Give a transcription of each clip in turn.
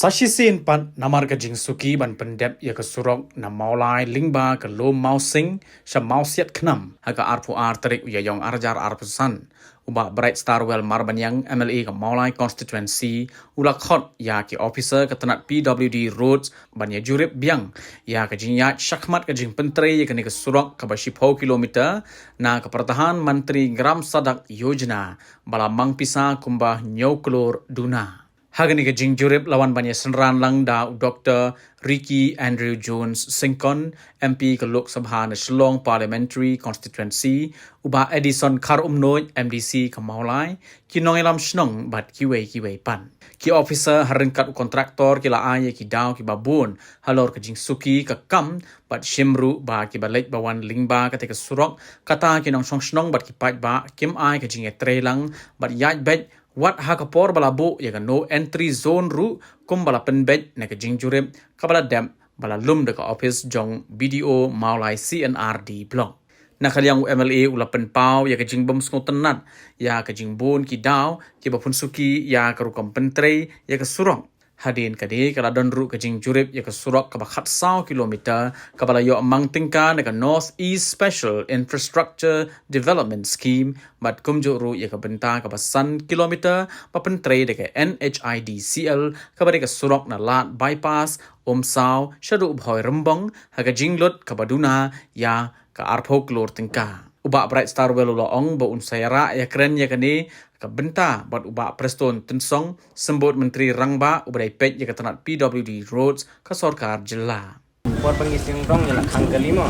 Sashisin pan namar ka jing suki ban pendep ya ka surok na maulai lingba ka lo mausing sha mausiat khnam haga arpu artarik ya yong arjar arpusan uba bright starwell marbanyang MLA ka maulai constituency ula khot ya ki officer ka tanat PWD roads banya jurip biang ya ka jing ya shakmat ka jing pentre ya ka ni ka surok ka ba 10 kilometer na ka pertahan menteri gram sadak yojana bala mangpisa kumba nyoklor duna Hagani ke jing jurip lawan banyak senran lang da Dr. Ricky Andrew Jones Singkon MP ke Lok Sabha na Shillong Parliamentary Constituency uba Edison Kar Umnoy MDC ke Maulai ki nongelam shnong bat kiwe pan ki officer harengkat kontraktor ki la ay ki daw ki babun halor ke jing suki ke kam bat shimru ba ki balek bawan lingba ka te ke surok kata ki nong shnong bat ki paj ba kim ay ke jing etrelang bat yaj bet Wat hakapor bala bu ya no entry zone ru kum bala penbet na ka jingjurip kabala dam bala lum de ka office jong BDO Maulai CNRD block. Na kalyang MLA ula penpau ya ka jingbom tenat ya ka jingbon ki daw ki bapun suki ya ka rukam pentre ya ka surong. Hadin kadi kala donru ka jingjurip ya ka surok ka bakhat 100 kilometer kabala yo amang tingka na ka North East Special Infrastructure Development Scheme bat kumjuru ya ka benta ka basan kilometer papentre de ka NHIDCL kabari ka surok na lat bypass omsaw shadu bhoy rembong haga jinglot ka baduna ya ka arphok lor tingka uba bright star welo ong ba unsayara ya kren ya kani ka benta bat uba preston tensong sembut menteri rangba ubadai pet ya katanat PWD roads ka sarkar jilla buat pengising dong ya khang kelima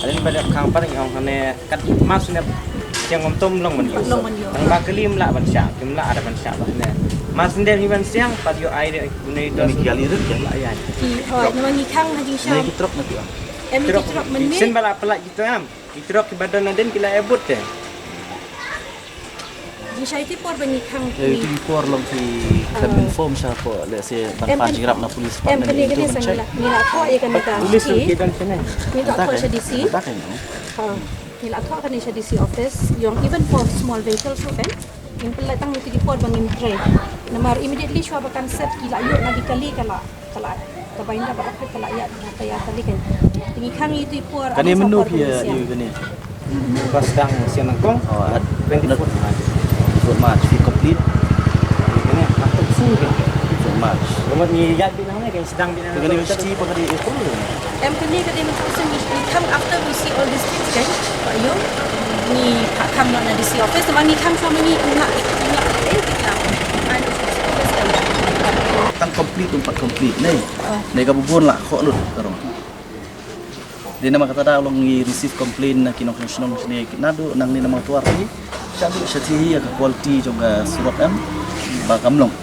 ada pada khang pada yang hane kat masnya yang ngomtom long menyo ang bakelim la ban sya kim la ada ban sya bahne mas ndem hiban siang pat yo aire bunai do mi kali rut ya la ya ki ho ngi khang haji syam ni truk mati em truk menni sen bala pelak gitu am truk ki badan naden kila ebut te di syai ti por bani khang Ti por long si kan inform siya po se ban pajirap na pulis pa em kani kani sangla nila ko e kan ta tulis ki dan sene ni tak ko siya DC bakay no ha nila ko kan siya DC office yung even for small vehicles so kan in pelai tang ti por bangin tray namar immediately siya bakan set kila yo lagi kali kala kabain da bakit kala ya kaya kali kan tingi khang itu por kani menu pia yu kani pas dang siang nangkong oh at 24 for March we complete ini mantap sih for March Rumah ni yat binang kan sedang binang kani mesti pa kadi ito em kani kadi macam ni come after we see all these things kan pak yo ni pak kam na DC office teman ni kam sama ni nak kita tang complete tempat complete ni nei ka bubun la kho lut karong di nama kata dah long receive complaint na kinong national ni nado nang ni nama tuar ni sabi siya ya quality juga surat am ba kamlong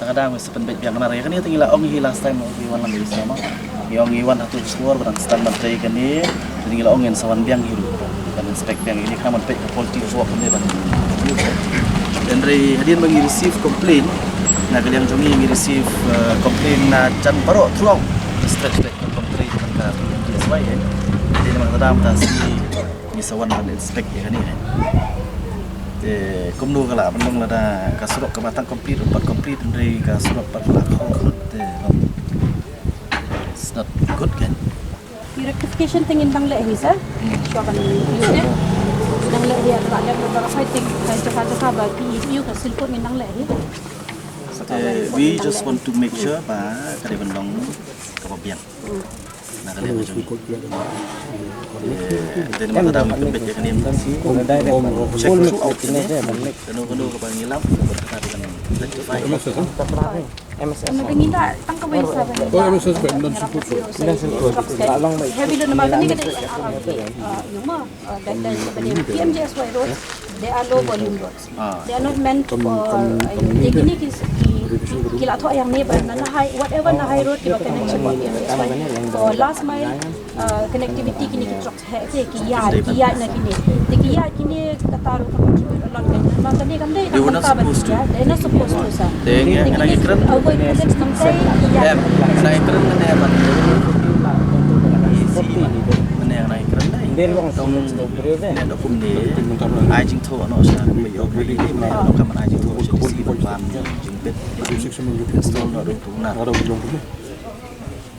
kadang mas penbet yang nare kan itu gila ong last time ong iwan lambi sama ong iwan hatu suar berang stand menteri kan ni jadi gila ong sawan biang hiru kan inspect biang ini kan menpek quality suap kan dia ban dan dari hadian bagi receive complaint na kalian jongi receive complaint na chan paro truang stretch complaint kan sesuai ya jadi nama kadang tasi misawan kan inspect ya kan ni kumnu kala pendong lada kasurok ke batang complete empat complete dari kasurok 4 lakh it's not good kan rectification tingin bang leh hisa so kan ni nang leh dia tak ada beberapa fighting kan cakap ba PEU ka silpon min nang leh we just want to make sure ba kare pendong kapabiang na kale mo dan mata dalam kembet ya kan ini check throughout ini kanu ke pangilam berkata dengan rectify Maganda tang kawin sa ba. MSS ba non support. Heavy na naman kani kada yung mga dahil sa PMJSY roads they are low volume roads. They are not meant for kini kila to yang ni ba na high whatever na high road kiba connection for PMJSY. For last mile connectivity kini trucks hai te kiya na kini. Te kiya kini kataru ka contribute a lot kan. Makani kan dai they were not supposed to sa. Nang ikran nang ikran na naman isi mana yang nang ikran na Dari orang tahu beri deh. Nek dok kum ni ai jing tho no sa me yo ke ni me no kam ai jing tho si ban jing bet install no do tu na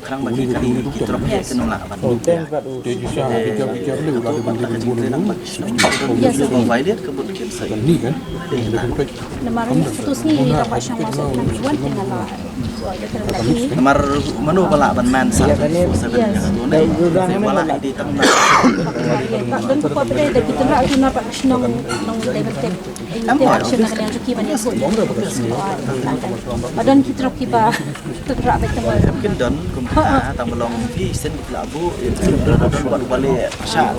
kerang bagi kali kita terap ke nong la ban provided kebut kim sai ni kan Namar putus ni dapat syam masuk kan dengan lah. So ada kena lagi. Namar manu bala ban man sa sa tu ni bala di tang na Dan tu apa dah kita nak tu nak senang nong level tek. Ini action nak yang cuki banyak pun. Badan kita nak kiba tergerak betul. mungkin dan kumpulan tang belong di sen labu itu buat balik sya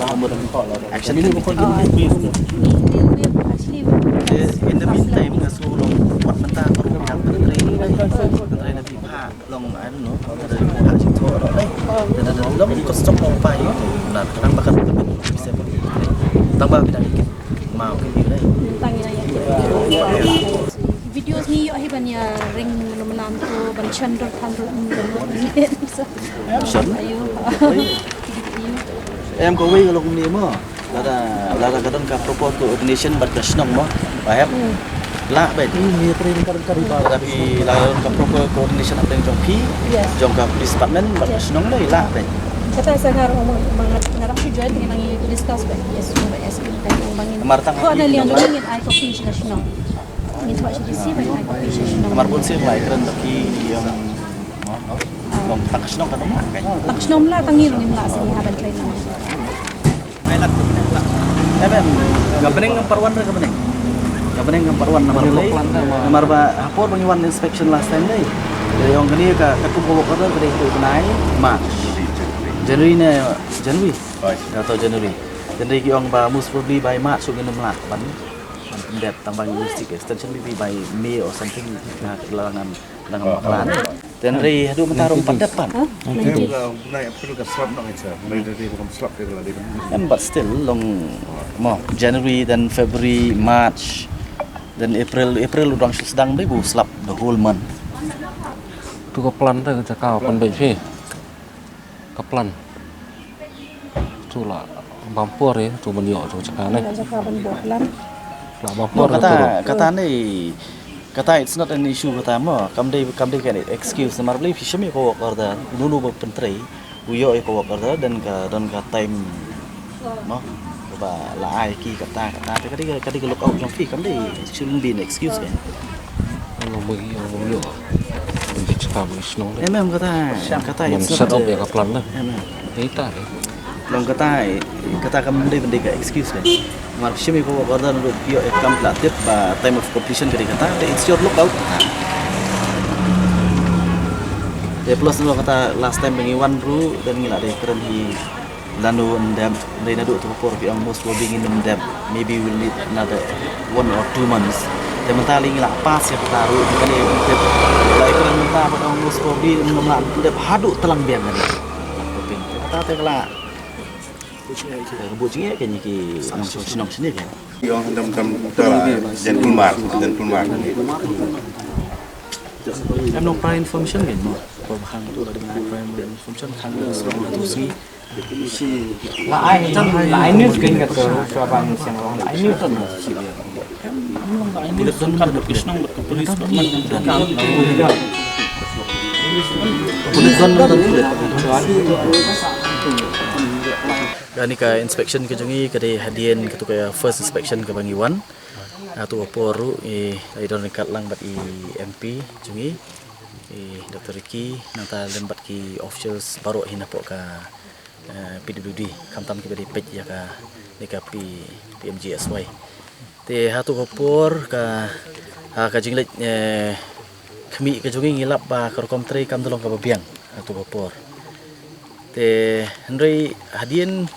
action ini in the meantime ngasu long buat mentah baru yang menteri nanti pak long anu dari pihak situ dan long kosong long pai nah kadang bahkan bisa tambah tidak dikit mau ke ni Tangin ayat. Videos ni yo hiban ya ring melam tu ban chandor thandro dan ayo. em có quay long ni mà là kadang ka propose coordination but the snong mo bahaya la ba ti ni train kari tapi la ka propose coordination apa yang jongpi jongka police department but the snong lai la ba Kata saya ngarap tujuan dengan yang discuss baik yes yes bangin. Martang Kau ada yang ingin I copy nasional. Ingin buat CDC baik I copy nasional. kamar pun sih lai keren tapi yang long tak snong kan mak kan Nasional lah tangil ni mula sini haban train. melat gabeneng ngamparuan ra gabeneng gabeneng ngamparuan nomor ba hapor bangiwan inspection last time dai dari yang kini ka kumpul ko dari itu naik March January atau January ki ong ba most probably by March so genum lah ban pendep tambang logistik extension maybe by May or something na kelangan bakalan dan ri hadu mentarung depan and but still long January then February March then April orang sedang dai bu slap the whole month tu kaplan tuจะก้าวคนไปพี่kaplan tu lah bampur ya tu menyo tu cakap ni Cakap ban bohlam. lah bampur tu kata ni kata it's not an issue kata mo kam dai kan excuse mar beli fish me ko korda nunu ba pentrai uyo ko korda dan ka time mo ba la ai ki kata kadi look out trong fi kam dai shouldn't be an excuse kan orang menyo untuk cakap senang ni em kata yang it's set not up ya kaplan lah ini tak long kata kam dai benda ka excuse kan mar fish me ko korda nunu yo kam platip ba time of completion kadi kata it's your lookout ya plus lo kata last time bengiwan bro dan ngila deh keren hi lanu ndam dai nadu to por ki almost will being in them maybe we'll need another 1 or 2 months dan mentali ngila pas ya taru kali lai keren menta pada almost probably menang udah hadu telang biang kan kata teh kala bu jinge kan ki nong sini kan yang dam jantul mar em nong prime information kan mo bahang tu ada prime information hang selong tu si Lain news kan kata kawan siang orang lain news tu. Budak don kan berkisnang berkepolis Gani ka inspection ke jungi ke hadian ke tu ka first inspection ke Bangiwan atau poru ai don dekat lang bat MP jungi Dr. Ricky nanta lembat ki officials baru hinapok ka PWD kamtam ki bari page ya ka dekapi PMGSY te hatu kopor ka jinglet kami ke jungi ngilap ba korkom tri kam dolong ka babiang hatu kopor te hendrai hadian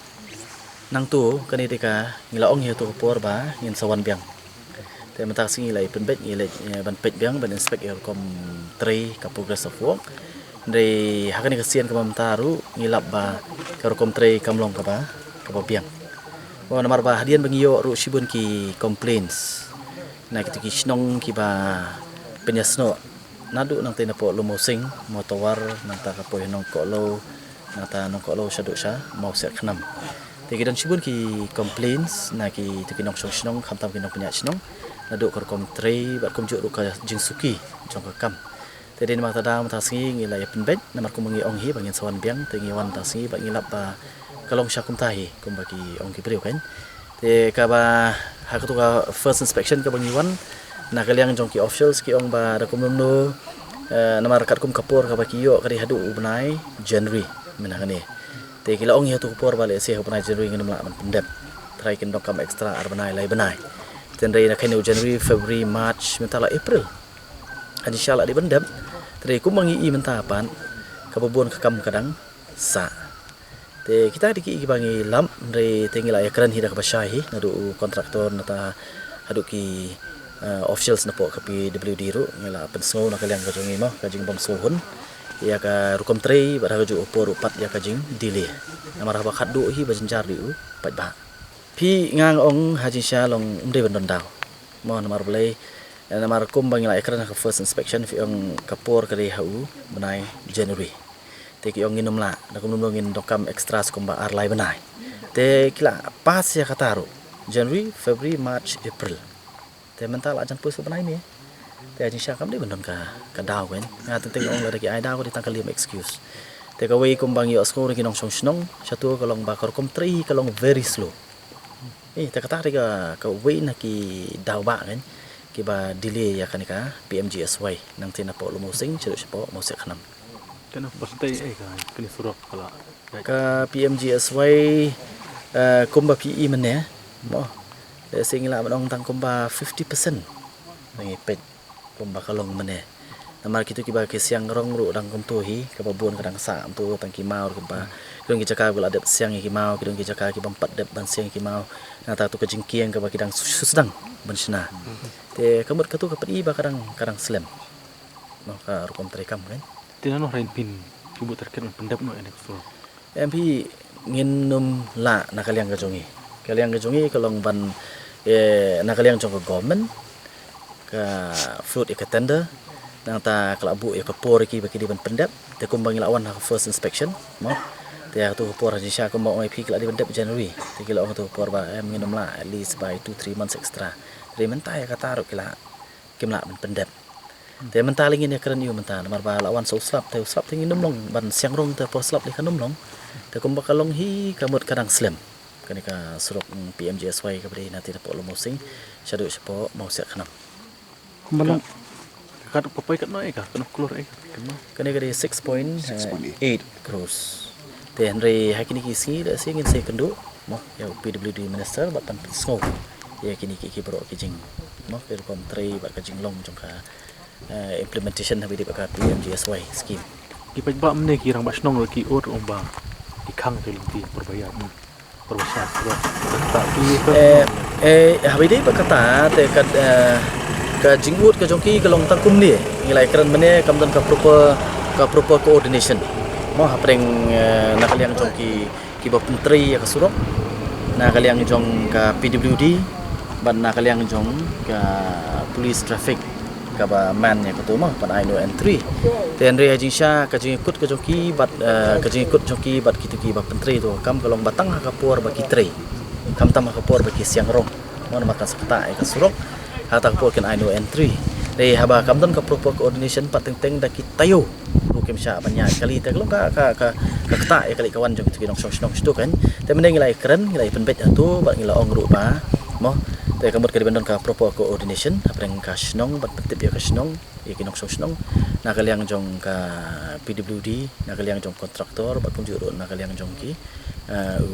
nang tu kani tika ngilaong hi hatu kopor ba ngin sawan biang te mata singi lai penbet ngilai ban page biang ban inspect korkom tri ka progress of work dari hakani kasian ke mamtaru ngilap ba korkom tri kamlong ka ba biang wa namar ba hadian bangiyo ru sibun ki complaints na kitiki snong ki ba penyasno nadu nang tina po lumosing motowar nang ta kapoy nong kolo nata nong kolo syaduk sya mau set khnam Te kidan sibun ki complaints na ki te kinong song kham tam kinong punya snong na do kor kom trei bat kom ju ka jingsuki jong ka kam. Te den mak tada mata singi ngila ya penbet na mar kom ngi ong hi bangin sawan biang te ngi wan ta singi ba ngilap ba kalong syakum tahi kom bagi ong ki priu kan. Te ka ba ha ka tu ka first inspection ka bangi wan na kaliang jong ki officials ki ong ba da kom no nama rakat kum kapur ka baki yo kari hadu ubnai January menangane te kila ong tu kapur bale se ubnai January ngin mla man pendep try kin dokam extra arbanai lai banai tenrei na kainu January February March mentala April inshallah di bendep tre kum mangi I mentapan kabubun kakam kadang sa te kita diki bangi lam re tengila ya kran hida ka basai nadu kontraktor nata hadu ki officials na po ka PWD ro ngila penso na kaliang ka jongi mo ka jing bom sohon ya ka rukom trei ba ka ju opor upat ya ka jing delay na maraba khaddu hi ba jinjar di u pat ba pi ngang ong haji sha long umde bandon daw mo na mar blai na mar kum bang la ekran ka first inspection fi ong kapor ka ri hau banai January te ki ong inum la na kum ngin dokam extra skum ba ar lai banai te kila pas ya kataro January February March April te mental ajan pus benai ni te ajin syakam ni bendon ka daw kan nga tenteng ong lagi ai daw ko ditang kalim excuse te ka way kumbang yo sko ni kinong snong satu kalong bakar kom 3 kalong very slow te kata ka way na ki daw ba kan ki ba delay ya kanika PMGSY nang tinapo lumusing sido sipo mo se khanam Kan birthday ka kini surok kala. ka PMGSY kumba PE mene mo singila manong tang kumba 50% nangi pet kumba kalong mene namar kitu kiba ke siang rong ru dang kum tu hi ka babon kadang sa tu tang ki mau kumba kidong ki jaka gula dep siang ki mau kidong ki jaka ki bampat dep ban siang ki mau na ta tu ka jingkiang ka ba kidang susdang ban sina te kamut ka tu ka pedi ba kadang slam no ka rukom trekam kan Tinano rain pin kubu terkait pendap no enek surok. MP nginum la nakaliang ka jongi kalong ban nakaliang jong ka government ka fruit ka tender nang ta kalabu ya ka por ki baki di ban pendap te kumbang lawan ha first inspection mo te tu por ha sha ko mo IP kala di pendap January te kila tu por ba nginum la at least by 2-3 months extra re mentai ka taruh kila kimla ban pendap te mental ingin ya keren yu mental mar ba lawan so slap te slap te nginum long ban siang rong te por slap li kanum long te kumbang kalong hi kamut kadang slam kanika surok PMGSY ka bari nanti dapat lumosing syadu sipo mau siak khanam Kumbalong kat papai kat no ka kena keluar kena. kanika di 6.8 crores te Henry hakini kisi da singin se kendu mo ya PWD minister batan snow ya kini ki bro ki jing mo per kom trei ba ka jing long jong ka implementation habi di ka PMGSY scheme Ki ba mne ki rang basnong lagi or omba ikang tu linti perbayar. Perusahaan surok tak habi di kata te ka jingwood ka jongki kalong tangkum ni ngilai keren mene kamdan ka proper coordination mo hapreng nakaliang jongki ki ba pentri ya ka surok nakaliang jong ka PWD ban nakaliang jong ka police traffic ka ba man ya ka tu mo pan I know entry tenri hajing sha ka jing ikut ka jongki bat ka jing ikut jongki bat kitu ki ba pentri tu kam kalong batang ha ka por ba kitri kam tam ha ka por ba ki siang rong mo na makan sepeta ka surok hata ko ken I know entry dei haba kamdan ka proper coordination pateng-teng da kitayo bukem sya banyak kali ta kalau ka kata ya kali kawan jong kinong song stu kan te mending ngilai keren ngilai penbet atu ba ngila ong ru ba mo te kamut ka dibandon ka proper coordination apreng ka snong bat petip ya ka snong ya kinong song na kaliang jong ka PWD na kaliang jong kontraktor ba kun juro na kaliang jong ki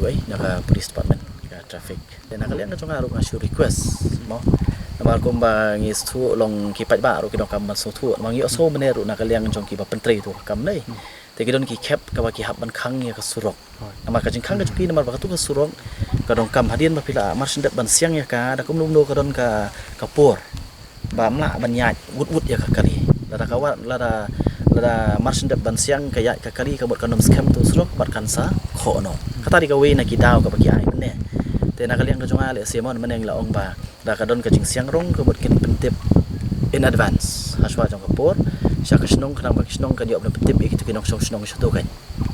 uai na ka police department ka traffic dan na kaliang jong aru ka request mo Namar kumba ngis tu long kipat ba ro kidong kam so tu mangi oso meneru na kaliang jong ki ba pentri tu kam nei te kidon ki cap ka ba ki hab ban khang ya ka surok namar ka jing khang ka juki namar ba tu ka surok ka dong kam hadian ba pila mar sendet ban siang ya ka da kum lum do ka don ka por ba mla ban nyat wut ya ka kali lada kawan lada mar sendet ban siang ka ya ka kali ka bot ka nom scam tu surok bat kan sa kho no kata di ka we na ki daw ka ba ki ai ne te na kaliang ka jong ale semon meneng la ong ba da kadon ka jing siang rong ka bot kin pentip in advance haswa jong kapur sya kesnong kenang bagi kesnong kan yo ben petip itu kinong snong satu kan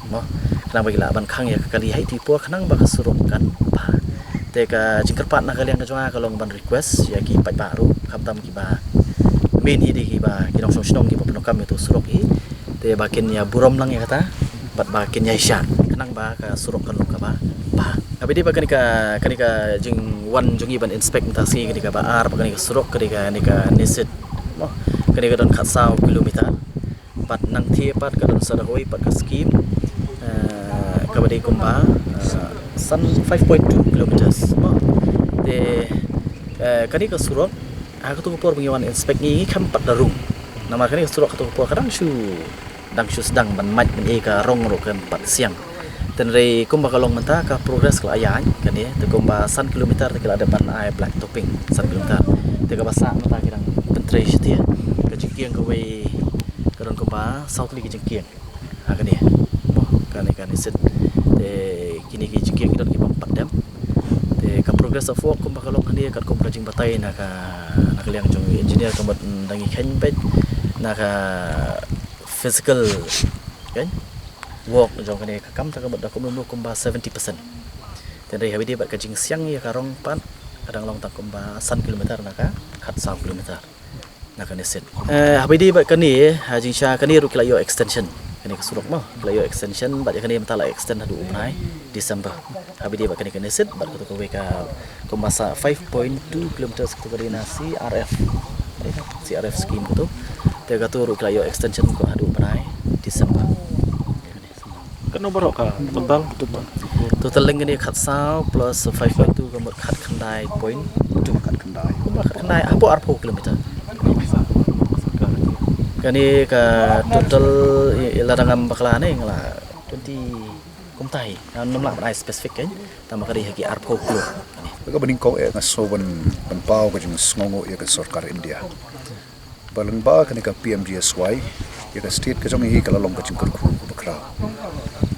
mo kenang bagi la ban khang ya kali hai ti po kenang bagi surok kan ba te ka jingkerpat na kalian ka jonga kalong ban request ya ki pai baru kam tam ki ba main hi di ki ba kinong snong ki ba penokam itu surok hi te bakin ya burom lang ya kata bat bakin ya isya kenang ba ka surok kan ka ba tapi dia pakai kanika jing wan jungi ban inspect mutasi kanika ba ar pakai kanika surok kanika nesit mo kanika don khatsau kilometer pat nang thie pat ka don sarahoi pat ka scheme kabadi kumba san 5.2 kilometers mo de kanika surok aku tu por pengiwan inspect ni kam pat darung nama kanika surok tu por kadang shu sedang ban maj men e ka rong ro kan pat siang dan dari kumba kalong mentah ka progress kala ayah kan ya te kumba san kilometer te kala ada ban ai black topping san kilometer te ka basa mentah kirang pentre setia ka jengkiang ka we kadon kumba south li ka jengkiang ha kan ya kan set te kini ki jengkiang kidon ki pampat dam te ka progress of work kumba kalong kan dia kat kumba jing batai na ka liang jong engineer kambat dangi khen pet na ka physical kan work jong kene kakam tak bat dakum lumbu kumba 70%. Dan dari habis dia bat kajing siang ya karong pan kadang long tak kumba san kilometer naka khat 1 kilometer. Naka neset. Habis dia bat kani hajing sha kani ru kilayo extension. Kani kesurok mah kilayo extension bat kani mentala extend hadu umai December. Habis dia bat kani neset bat ka ka kumba 5.2 kilometer ke koordinasi RF. CRF scheme tu. Dia kata ru kilayo extension ko hadu umai December. Kan berapa ka total length ni khatsau plus 5.2 kamot khat khandai point 2 khat khandai apa arpo kilometer kani ka total ladangam bakla ni ngala 20 kumtai nam lak ai specific kan tambah kali haki arpo kilo Ka bening ko ngaso ban pau ka jing sngongo ya ka sarkar India balang ba kanika PMGSY ya ka state ka jong hi kala long ka jing kur ku bakra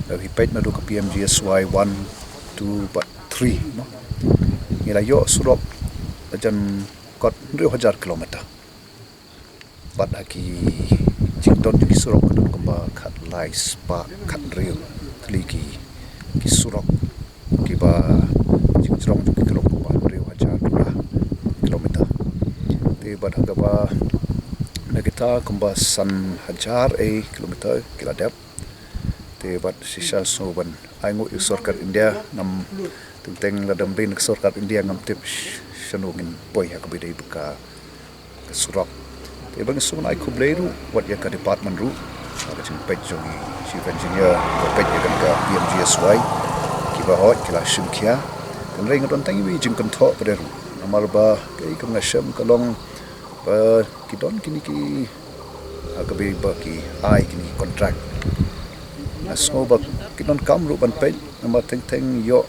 hipait na do ka PMGSY 1 2 but 3 no ngila yo surok ajan kot 2000 km bat haki jingdon ki surok ka kamba khat lai spa khat real kliki ki surok ki ba jingrong ki kilo ba 2000 km te bat haga ba nagita kamba san hajar kilometer kila dep te bat sisa soban aingo sarkar India nam tenteng ladam bin sarkar India ngam tip shanungin boy hakabidai buka surok te bang sun ai kubleru wat ya ka department ru ada jing pej jongi chief engineer pej ya ka PMGSY ki ba hot kila shimkia dan ring don tangi wi jing kan tho peru namar ba kai kam ngasham kalong ba kidon kini ki hakabi ba ki ai kini contract so bak kinon kam ru ban pej nama teng yo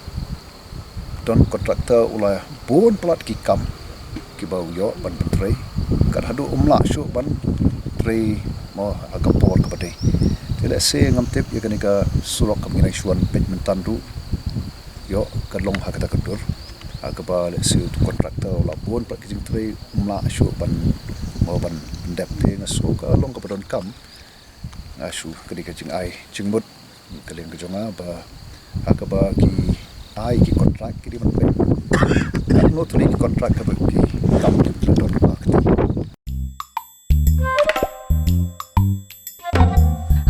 don kontraktor ula bon plat ki kam ki bau yo ban tre kad hadu umla shu ban tre mo agapor ka bade tele se ngam tep ya kanika surok kam ngai shuan pej mentan ru yo kadlong hakata kadur agaba le se kontraktor ula bon plat ki tre umla shu ban mo ban dep te ngaso ka long ka badon kam asu ketika jing ai jingmut kalian kejonga ba akaba ki ai ki kontrak ki man pe no tuli ki kontrak ka ki kam don market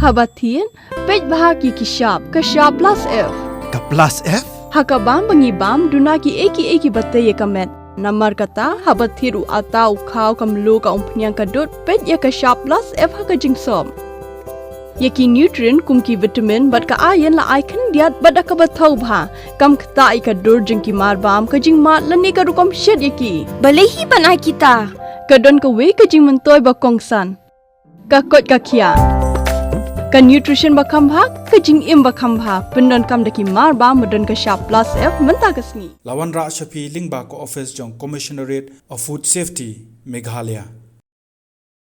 Habatin pej bahagi ki sharp plus F Ka plus F hakabam bangibam duna ki eki batay kamet namar kata habathiru atau khau kamlu ka umpnyang kadut pej ya ka sharp plus F haka jingsom Yaki nutrient kumki vitamin bat ka ayan la ai kan diat bat ka bathau bha kam khta ai ka dur jing ki mar bam ka jing mat la ne ka rukom shed yaki balehi banai kita ka don ka we ka jing mentoy ba kongsan ka kot ka khia ka nutrition ba kham bha ka jing im ba kham bha pendon kam daki mar bam modon ka sharp plus F menta ka sngi Lawan Ra Shafi Lingba ko office jong Commissionerate of Food Safety Meghalaya